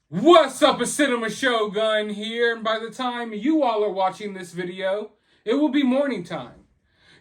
What's up, a Cinema Shogun here, and by the time you all are watching this video, it will be morning time.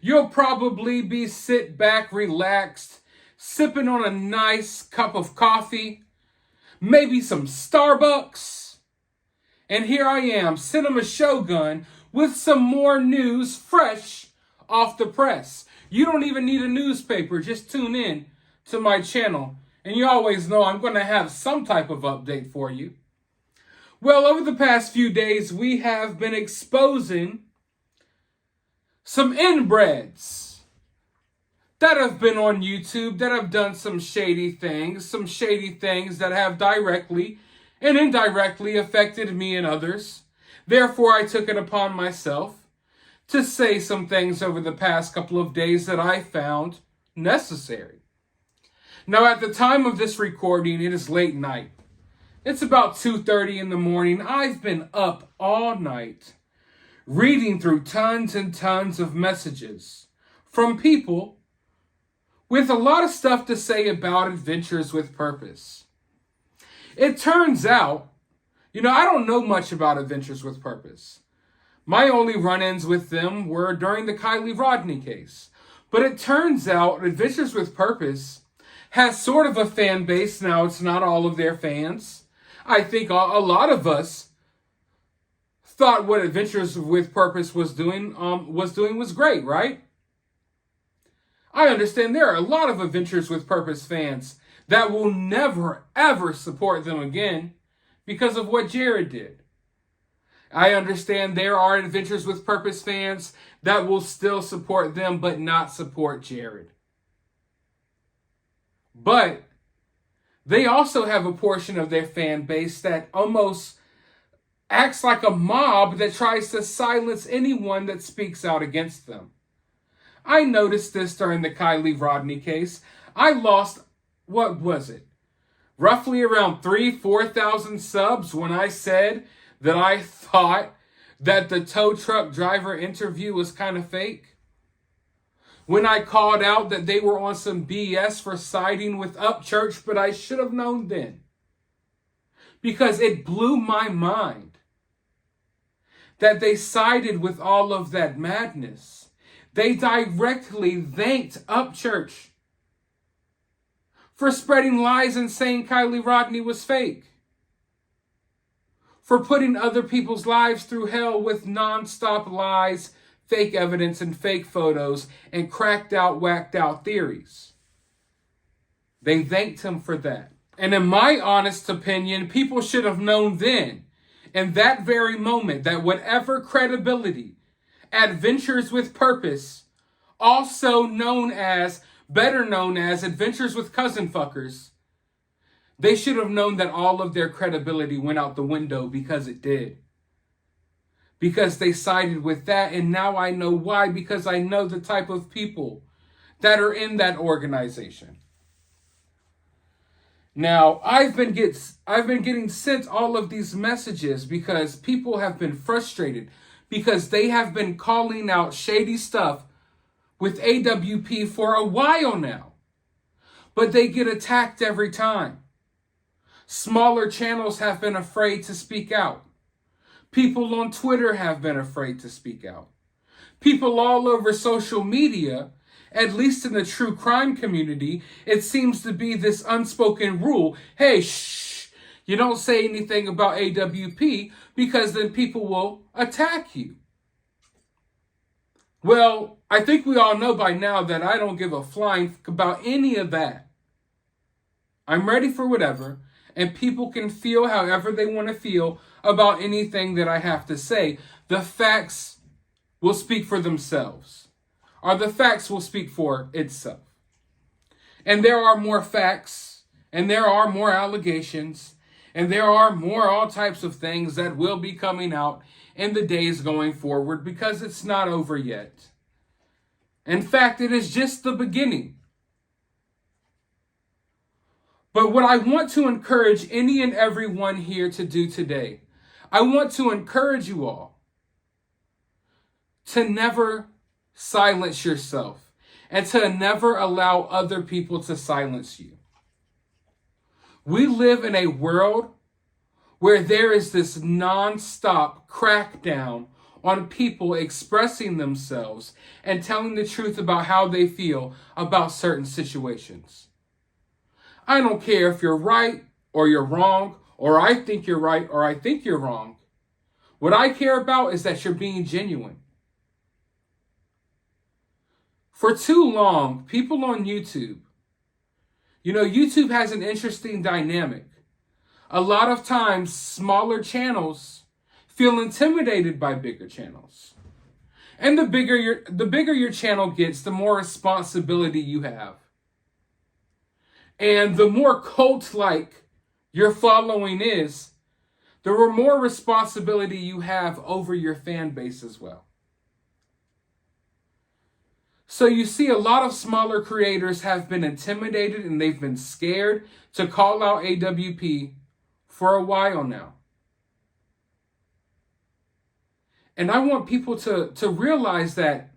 You'll probably be sit back, relaxed, sipping on a nice cup of coffee, maybe some Starbucks, and here I am, Cinema Shogun, with some more news fresh off the press. You don't even need a newspaper, just tune in to my channel. And you always know I'm going to have some type of update for you. Well, over the past few days, we have been exposing some inbreds that have been on YouTube, that have done some shady things that have directly and indirectly affected me and others. Therefore, I took it upon myself to say some things over the past couple of days that I found necessary. Now, at the time of this recording, it is late night. It's about 2:30 in the morning. I've been up all night reading through tons and tons of messages from people with a lot of stuff to say about Adventures with Purpose. It turns out, I don't know much about Adventures with Purpose. My only run-ins with them were during the Kylie Rodney case. But it turns out Adventures with Purpose has sort of a fan base. Now, it's not all of their fans. I think a lot of us thought what Adventures with Purpose was doing was great, right? I understand there are a lot of Adventures with Purpose fans that will never, ever support them again because of what Jared did. I understand there are Adventures with Purpose fans that will still support them but not support Jared. But they also have a portion of their fan base that almost acts like a mob that tries to silence anyone that speaks out against them. I noticed this during the Kylie Rodney case. I lost, what was it? Roughly around 4,000 subs when I said that I thought that the tow truck driver interview was kind of fake. When I called out that they were on some BS for siding with Upchurch, but I should have known then. Because it blew my mind that they sided with all of that madness. They directly thanked Upchurch for spreading lies and saying Kylie Rodney was fake. For putting other people's lives through hell with nonstop lies, fake evidence, and fake photos, and cracked out, whacked out theories. They thanked him for that. And in my honest opinion, people should have known then, in that very moment, that whatever credibility Adventures with Purpose, better known as Adventures with Cousin Fuckers, they should have known that all of their credibility went out the window because it did. Because they sided with that, and now I know why, because I know the type of people that are in that organization. Now, I've been getting sent all of these messages because people have been frustrated because they have been calling out shady stuff with AWP for a while now. But they get attacked every time. Smaller channels have been afraid to speak out. People on Twitter have been afraid to speak out. People all over social media, at least in the true crime community, it seems to be this unspoken rule. Hey, shh, you don't say anything about AWP because then people will attack you. Well, I think we all know by now that I don't give a flying about any of that. I'm ready for whatever, and people can feel however they want to feel about anything that I have to say. The facts will speak for themselves, or the facts will speak for itself. And there are more facts, and there are more allegations, and there are more all types of things that will be coming out in the days going forward because it's not over yet. In fact, it is just the beginning. But what I want to encourage any and everyone here to do today, I want to encourage you all to never silence yourself and to never allow other people to silence you. We live in a world where there is this non-stop crackdown on people expressing themselves and telling the truth about how they feel about certain situations. I don't care if you're right or you're wrong, or I think you're right or I think you're wrong. What I care about is that you're being genuine. For too long, people on YouTube, YouTube has an interesting dynamic. A lot of times, smaller channels feel intimidated by bigger channels. And the bigger your channel gets, the more responsibility you have. And the more cult-like your following is, the more responsibility you have over your fan base as well. So you see, a lot of smaller creators have been intimidated and they've been scared to call out AWP for a while now. And I want people to realize that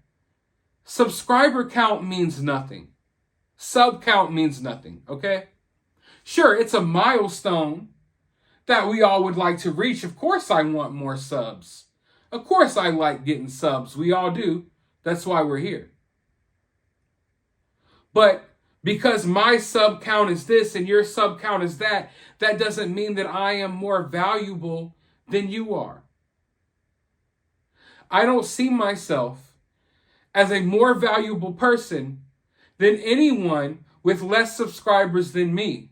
subscriber count means nothing. Sub count means nothing, okay? Sure, it's a milestone that we all would like to reach. Of course I want more subs. Of course I like getting subs. We all do. That's why we're here. But because my sub count is this and your sub count is that, that doesn't mean that I am more valuable than you are. I don't see myself as a more valuable person than anyone with less subscribers than me.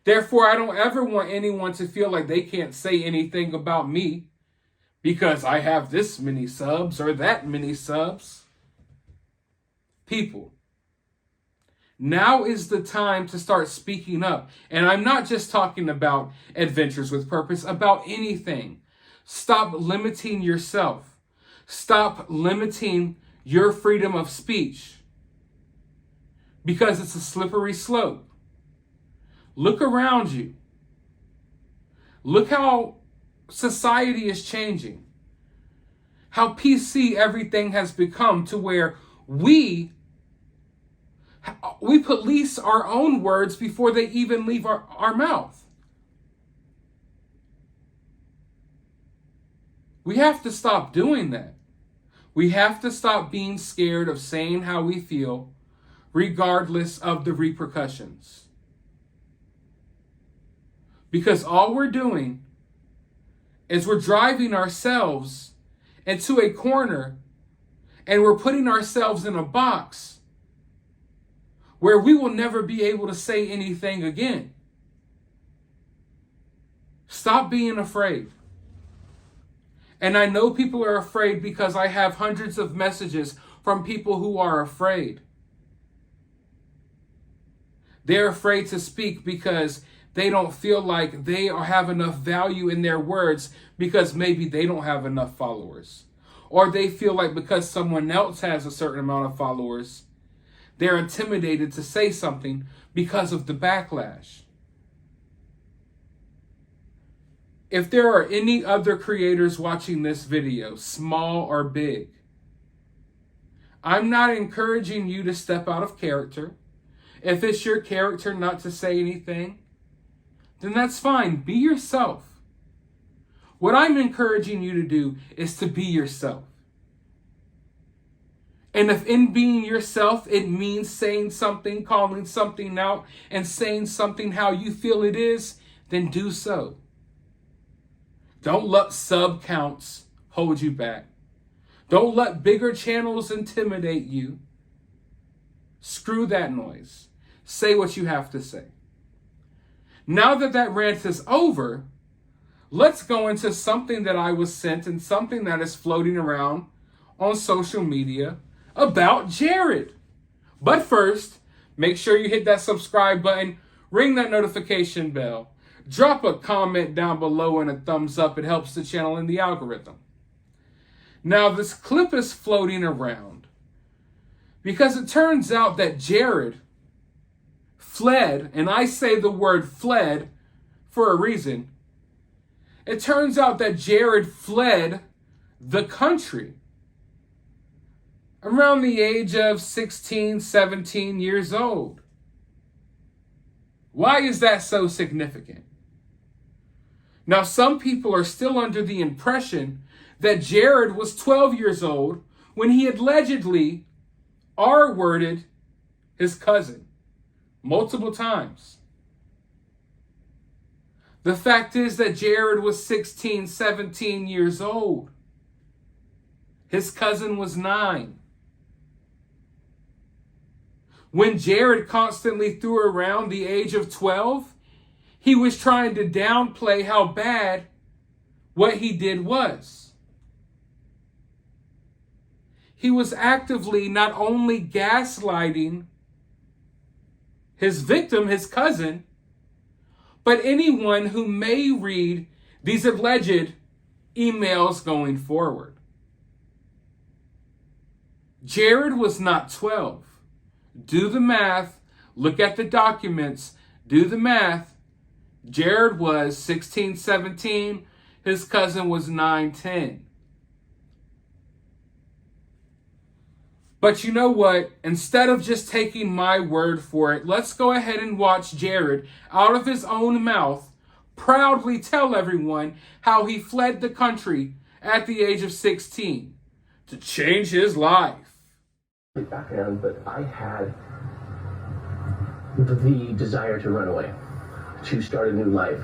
Therefore, I don't ever want anyone to feel like they can't say anything about me because I have this many subs or that many subs. People, now is the time to start speaking up. And I'm not just talking about Adventures with Purpose, about anything. Stop limiting yourself. Stop limiting your freedom of speech because it's a slippery slope. Look around you. Look how society is changing. How PC everything has become to where we police our own words before they even leave our mouth. We have to stop doing that. We have to stop being scared of saying how we feel, regardless of the repercussions. Because all we're doing is we're driving ourselves into a corner and we're putting ourselves in a box where we will never be able to say anything again. Stop being afraid. And I know people are afraid because I have hundreds of messages from people who are afraid. They're afraid to speak because they don't feel like they have enough value in their words because maybe they don't have enough followers. Or they feel like because someone else has a certain amount of followers, they're intimidated to say something because of the backlash. If there are any other creators watching this video, small or big, I'm not encouraging you to step out of character. If it's your character not to say anything, then that's fine. Be yourself. What I'm encouraging you to do is to be yourself. And if in being yourself, it means saying something, calling something out, and saying something how you feel it is, then do so. Don't let sub counts hold you back. Don't let bigger channels intimidate you. Screw that noise. Say what you have to say. Now that that rant is over, let's go into something that I was sent and something that is floating around on social media about Jared. But first, make sure you hit that subscribe button, ring that notification bell, drop a comment down below and a thumbs up. It helps the channel in the algorithm. Now, this clip is floating around because it turns out that Jared fled, and I say the word fled for a reason. It turns out that Jared fled the country around the age of 16, 17 years old. Why is that so significant? Now, some people are still under the impression that Jared was 12 years old when he allegedly R-worded his cousin multiple times. The fact is that Jared was 16, 17 years old. His cousin was 9. When Jared constantly threw around the age of 12, he was trying to downplay how bad what he did was. He was actively not only gaslighting his victim, his cousin, but anyone who may read these alleged emails going forward. Jared was not 12. Do the math. Look at the documents. Do the math. Jared was 16, 17. His cousin was 9, 10. But you know what? Instead of just taking my word for it, let's go ahead and watch Jared, out of his own mouth, proudly tell everyone how he fled the country at the age of 16 to change his life. Background, but I had the desire to run away, to start a new life,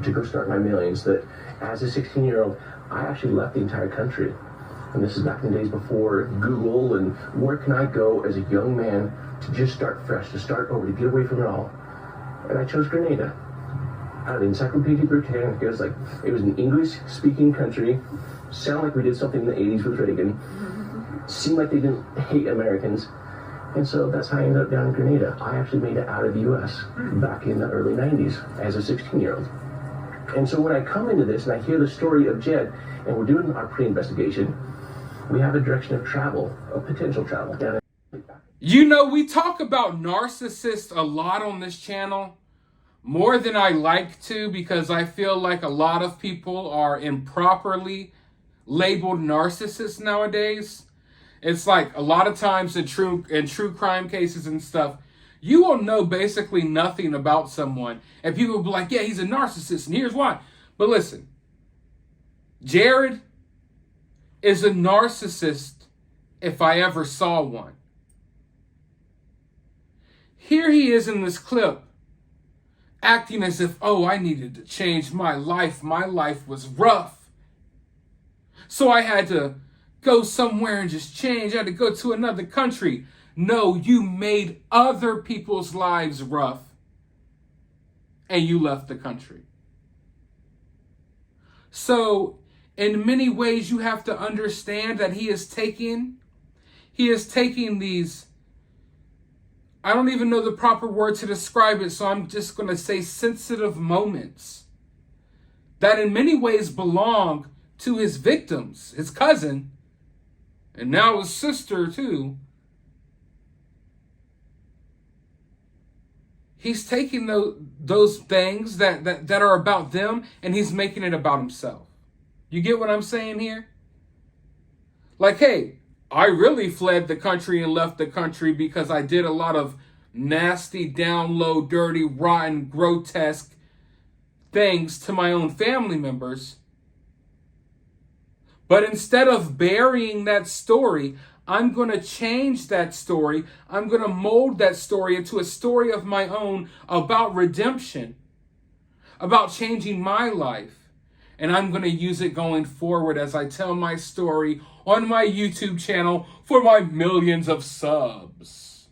to go start my millions. That as a 16-year-old, I actually left the entire country. And this is back in the days before Google and where can I go as a young man to just start fresh, to start over, to get away from it all. And I chose Grenada. Out of the Encyclopedia Britannica, it was an English-speaking country. Sounded like we did something in the 80s with Reagan. Seemed like they didn't hate Americans. And so that's how I ended up down in Grenada. I actually made it out of the U.S. back in the early 90s as a 16-year-old. And so when I come into this and I hear the story of Jed, and we're doing our pre-investigation, we have a direction of travel, of potential travel. You know, we talk about narcissists a lot on this channel, more than I like to, because I feel like a lot of people are improperly labeled narcissists nowadays. It's like a lot of times in true crime cases and stuff, you will know basically nothing about someone, and people will be like, yeah, he's a narcissist, and here's why. But listen, Jared is a narcissist if I ever saw one. Here he is in this clip, acting as if, oh, I needed to change my life. My life was rough. So I had to go somewhere and just change. I had to go to another country. No, you made other people's lives rough, and you left the country. So in many ways, you have to understand that he is taking these, I don't even know the proper word to describe it, so I'm just going to say sensitive moments that in many ways belong to his victims, his cousin, and now his sister too. He's taking those things that are about them, and he's making it about himself. You get what I'm saying here? Like, hey, I really fled the country and left the country because I did a lot of nasty, down low, dirty, rotten, grotesque things to my own family members. But instead of burying that story, I'm going to change that story. I'm going to mold that story into a story of my own about redemption, about changing my life. And I'm going to use it going forward as I tell my story on my YouTube channel for my millions of subs.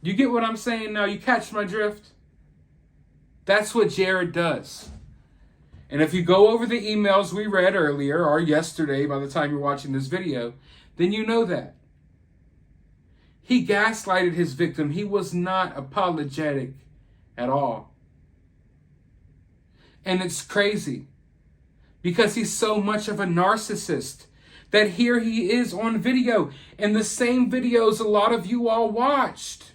You get what I'm saying now? You catch my drift? That's what Jared does. And if you go over the emails we read earlier or yesterday by the time you're watching this video, then you know that. He gaslighted his victim. He was not apologetic at all. And it's crazy because he's so much of a narcissist that here he is on video in the same videos a lot of you all watched,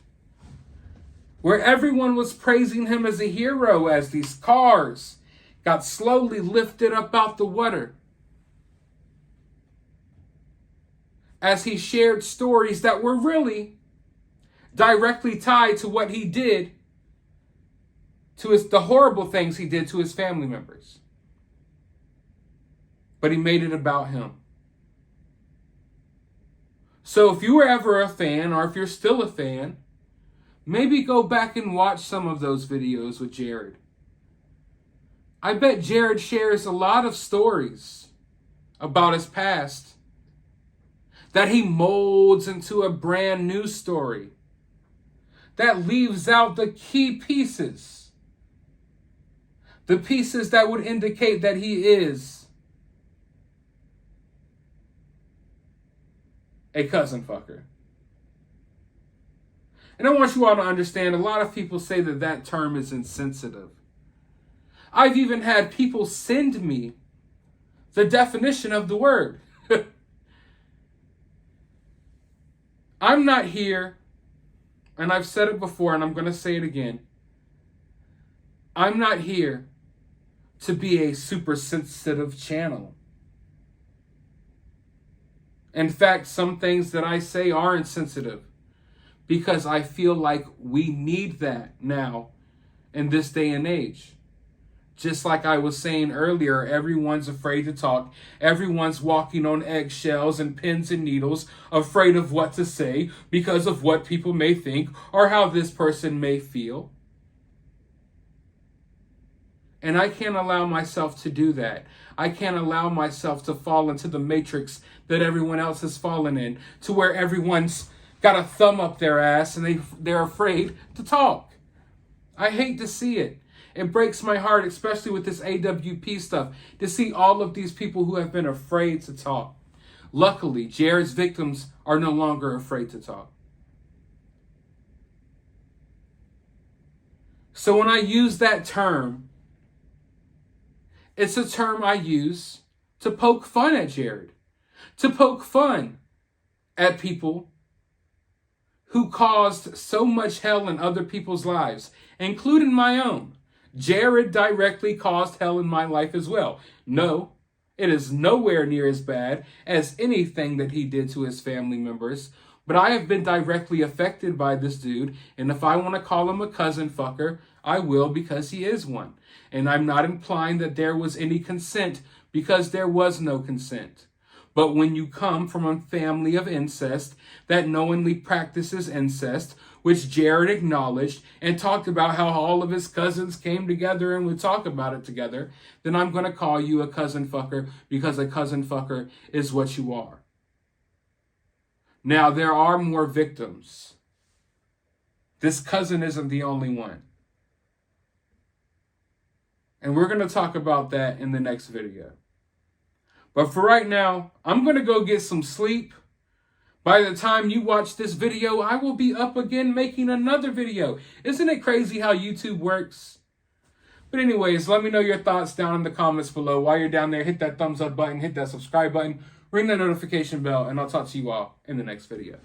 where everyone was praising him as a hero as these cars got slowly lifted up out the water, as he shared stories that were really directly tied to what he did, to the horrible things he did to his family members. But he made it about him. So if you were ever a fan, or if you're still a fan, maybe go back and watch some of those videos with Jared. I bet Jared shares a lot of stories about his past that he molds into a brand new story that leaves out the key pieces. The pieces that would indicate that he is a cousin fucker. And I want you all to understand, a lot of people say that that term is insensitive. I've even had people send me the definition of the word. I'm not here, and I've said it before, and I'm going to say it again. I'm not here to be a super sensitive channel. In fact, some things that I say are insensitive because I feel like we need that now in this day and age. Just like I was saying earlier, everyone's afraid to talk. Everyone's walking on eggshells and pins and needles, afraid of what to say because of what people may think or how this person may feel. And I can't allow myself to do that. I can't allow myself to fall into the matrix that everyone else has fallen in, to where everyone's got a thumb up their ass and they're afraid to talk. I hate to see it. It breaks my heart, especially with this AWP stuff, to see all of these people who have been afraid to talk. Luckily, Jared's victims are no longer afraid to talk. So when I use that term, it's a term I use to poke fun at Jared, to poke fun at people who caused so much hell in other people's lives, including my own. Jared directly caused hell in my life as well. No, it is nowhere near as bad as anything that he did to his family members, but I have been directly affected by this dude, and if I want to call him a cousin fucker, I will, because he is one. And I'm not implying that there was any consent, because there was no consent. But when you come from a family of incest that knowingly practices incest, which Jared acknowledged and talked about how all of his cousins came together and would talk about it together, then I'm going to call you a cousin fucker, because a cousin fucker is what you are. Now, there are more victims. This cousin isn't the only one. And we're going to talk about that in the next video. But for right now, I'm going to go get some sleep. By the time you watch this video, I will be up again making another video. Isn't it crazy how YouTube works? But anyways, let me know your thoughts down in the comments below. While you're down there, hit that thumbs up button, hit that subscribe button, ring that notification bell, and I'll talk to you all in the next video.